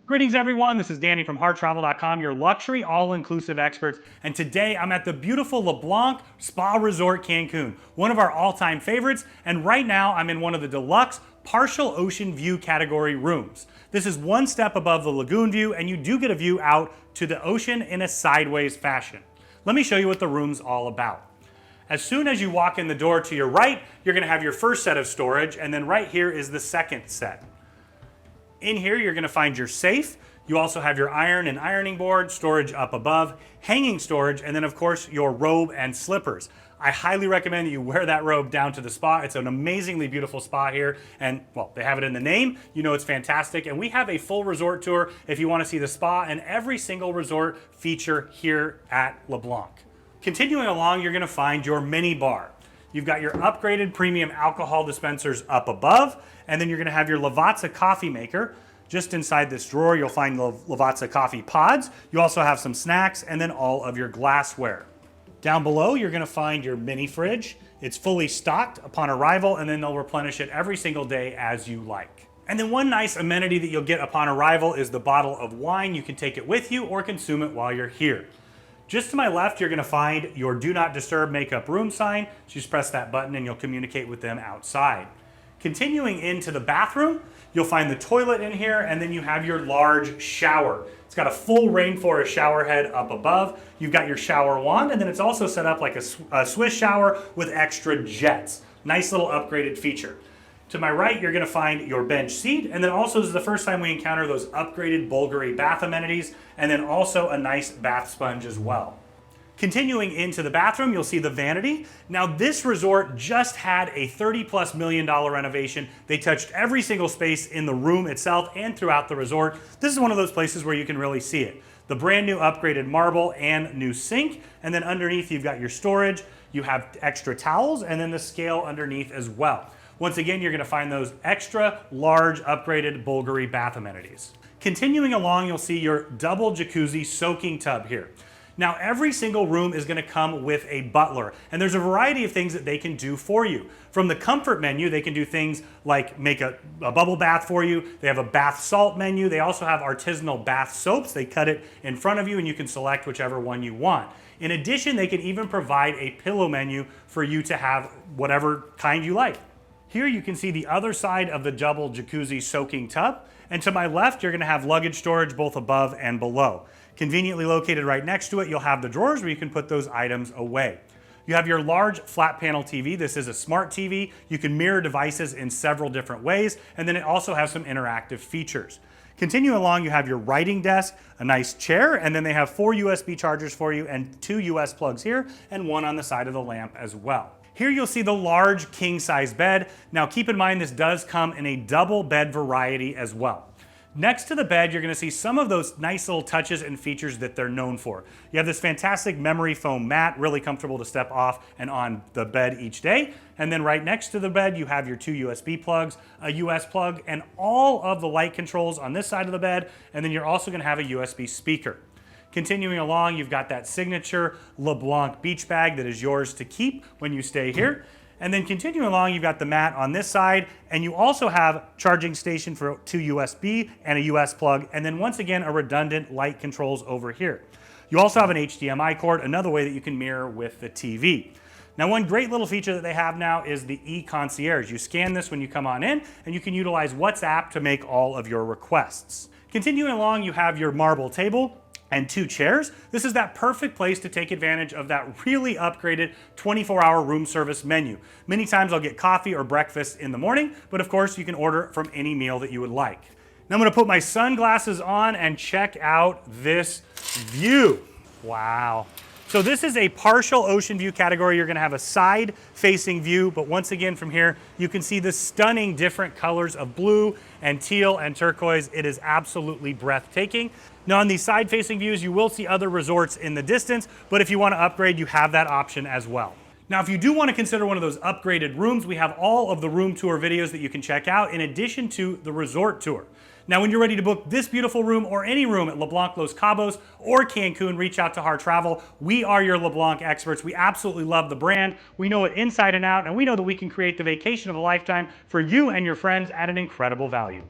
Greetings everyone, this is Danny from HarrTravel.com, your luxury all-inclusive experts, and today I'm at the beautiful Blanc Spa Resort Cancun, one of our all-time favorites, and right now I'm in one of the deluxe partial ocean view category rooms. This is one step above the Lagoon view, and you do get a view out to the ocean in a sideways fashion. Let me show you what the room's all about. As soon as you walk in the door to your right, you're going to have your first set of storage, and then right here is the second set. In here, you're going to find your safe. You also have your iron and ironing board, storage up above, hanging storage, and then of course your robe and slippers. I highly recommend that you wear that robe down to the spa. It's an amazingly beautiful spa here, and well, they have it in the name. You know it's fantastic, and we have a full resort tour if you want to see the spa and every single resort feature here at LeBlanc. Continuing along, you're going to find your Minibar. You've got your upgraded premium alcohol dispensers up above, and then you're going to have your Lavazza coffee maker. Just inside this drawer, you'll find the Lavazza coffee pods. You also have some snacks, and then all of your glassware. Down below, you're going to find your mini fridge. It's fully stocked upon arrival, and then they'll replenish it every single day as you like. And then one nice amenity that you'll get upon arrival is the bottle of wine. You can take it with you or consume it while you're here. Just to my left, you're going to find your Do Not Disturb Makeup Room sign. Just press that button and you'll communicate with them outside. Continuing into the bathroom, you'll find the toilet in here, and then you have your large shower. It's got a full rainforest shower head up above. You've got your shower wand, and then it's also set up like a Swiss shower with extra jets. Nice little upgraded feature. To my right, you're going to find your bench seat, and then also this is the first time we encounter those upgraded Bulgari bath amenities, and then also a nice bath sponge as well. Continuing into the bathroom, you'll see the vanity. Now this resort just had a $30+ million renovation. They touched every single space in the room itself and throughout the resort. This is one of those places where you can really see it. The brand new upgraded marble and new sink, and then underneath you've got your storage, you have extra towels, and then the scale underneath as well. Once again, you're going to find those extra large upgraded Bulgari bath amenities. Continuing along, you'll see your double jacuzzi soaking tub here. Now, every single room is going to come with a butler, and there's a variety of things that they can do for you. From the comfort menu, they can do things like make a bubble bath for you. They have a bath salt menu. They also have artisanal bath soaps. They cut it in front of you, and you can select whichever one you want. In addition, they can even provide a pillow menu for you to have whatever kind you like. Here you can see the other side of the double jacuzzi soaking tub, and to my left you're going to have luggage storage both above and below. Conveniently located right next to it, you'll have the drawers where you can put those items away. You have your large flat panel TV. This is a smart TV. You can mirror devices in several different ways, and then it also has some interactive features. Continuing along, you have your writing desk, a nice chair, and then they have 4 USB chargers for you and 2 US plugs here and one on the side of the lamp as well. Here you'll see the large king-size bed. Now keep in mind this does come in a double bed variety as well. Next to the bed, you're going to see some of those nice little touches and features that they're known for. You have this fantastic memory foam mat, really comfortable to step off and on the bed each day. And then right next to the bed, you have your 2 USB plugs, a US plug, and all of the light controls on this side of the bed. And then you're also going to have a USB speaker. Continuing along, you've got that signature LeBlanc beach bag that is yours to keep when you stay here. And then continuing along, you've got the mat on this side, and you also have charging station for 2 USB and a US plug, and then once again, a redundant light controls over here. You also have an HDMI cord, another way that you can mirror with the TV. Now, one great little feature that they have now is the e-concierge. You scan this when you come on in, and you can utilize WhatsApp to make all of your requests. Continuing along, you have your marble table and 2 chairs. This is that perfect place to take advantage of that really upgraded 24-hour room service menu. Many times I'll get coffee or breakfast in the morning, but of course you can order from any meal that you would like. Now I'm going to put my sunglasses on and check out this view. Wow. So this is a partial ocean view category. You're going to have a side-facing view, but once again from here, you can see the stunning different colors of blue and teal and turquoise. It is absolutely breathtaking. Now on these side-facing views, you will see other resorts in the distance, but if you want to upgrade, you have that option as well. Now, if you do want to consider one of those upgraded rooms, we have all of the room tour videos that you can check out in addition to the resort tour. Now, when you're ready to book this beautiful room or any room at LeBlanc Los Cabos or Cancun, reach out to Harr Travel. We are your LeBlanc experts. We absolutely love the brand. We know it inside and out, and we know that we can create the vacation of a lifetime for you and your friends at an incredible value.